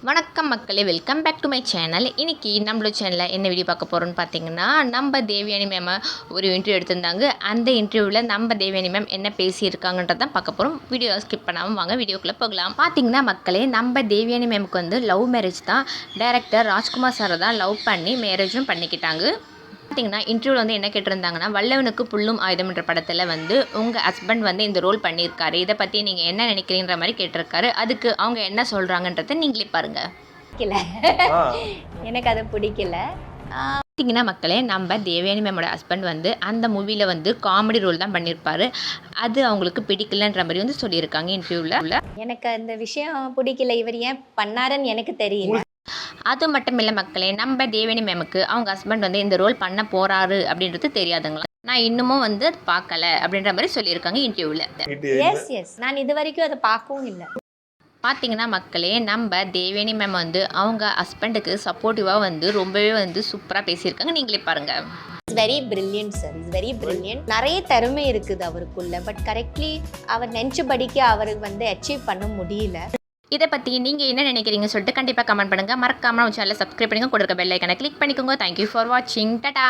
வணக்கம் மக்களே, welcome back to my channel. இன்றைக்கி நம்மளோட சேனலில் என்ன வீடியோ பார்க்க போகிறோன்னு பார்த்தீங்கன்னா, நம்ம தேவயானி மேம் ஒரு இன்டர்வியூ எடுத்திருந்தாங்க. அந்த இன்டர்வியூவில் நம்ம தேவயானி மேம் என்ன பேசியிருக்காங்கன்றதான் பார்க்க போகிறோம். வீடியோ ஸ்கிப் பண்ணாமல் வாங்க வீடியோக்குள்ளே போகலாம். பார்த்தீங்கன்னா மக்களே, நம்ம தேவயானி மேமுக்கு வந்து லவ் மேரேஜ் தான். டைரக்டர் ராஜ்குமார் சாரை தான் லவ் பண்ணி மேரேஜும் பண்ணிக்கிட்டாங்க. பார்த்தீங்கன்னா இன்டர்வியூவில் வந்து என்ன கேட்டிருந்தாங்கன்னா, வல்லவனுக்கு புல்லும் ஆயுதம் என்ற படத்தில் வந்து உங்கள் ஹஸ்பண்ட் வந்து இந்த ரோல் பண்ணியிருக்காரு, இதை பற்றி நீங்கள் என்ன நினைக்கிறீங்கிற மாதிரி கேட்டிருக்காரு. அதுக்கு அவங்க என்ன சொல்கிறாங்கன்றதை நீங்களே பாருங்கள். எனக்கு அது பிடிக்கல. பார்த்தீங்கன்னா மக்களே, நம்ம தேவயானி மேமோட ஹஸ்பண்ட் வந்து அந்த மூவியில் வந்து காமெடி ரோல் தான் பண்ணியிருப்பாரு. அது அவங்களுக்கு பிடிக்கலன்ற மாதிரி வந்து சொல்லியிருக்காங்க இன்டர்வியூவில். எனக்கு அந்த விஷயம் பிடிக்கல, இவர் ஏன் பண்ணாருன்னு எனக்கு தெரியல. அது மட்டும் இல்லை மக்களே, நம்ம தேவயானி மேமுக்கு அவங்க ஹஸ்பண்ட் வந்து இந்த ரோல் பண்ண போகிறாரு அப்படின்றது தெரியாதுங்களா. நான் இன்னமும் வந்து பார்க்கல அப்படின்ற மாதிரி சொல்லியிருக்காங்க இன்டர்வியூவில். எஸ் நான் இது வரைக்கும் அதை பார்க்கவும் இல்லை. பார்த்தீங்கன்னா மக்களே, நம்ம தேவயானி மேம் வந்து அவங்க ஹஸ்பண்டுக்கு சப்போர்ட்டிவாக வந்து ரொம்பவே வந்து சூப்பராக பேசியிருக்காங்க. நீங்களே பாருங்கள். It's very brilliant sir, it's very brilliant. நிறைய திறமை இருக்குது அவருக்குள்ள, பட் கரெக்ட்லி அவர் நினச்சபடிக்கு அவருக்கு வந்து அச்சீவ் பண்ண முடியல. இதை பற்றி நீங்கள் என்ன நினைக்கிறீங்க சொல்லிட்டு கண்டிப்பாக கமெண்ட் பண்ணுங்கள். மறக்காமல் சேனலை சப்ஸ்கிரைப் பண்ணிக்கோங்க, கொடுக்க பெல் ஐக்கனை கிளிக் பண்ணிக்கோங்க. தேங்க்யூ ஃபார் வாட்சிங். டாடா.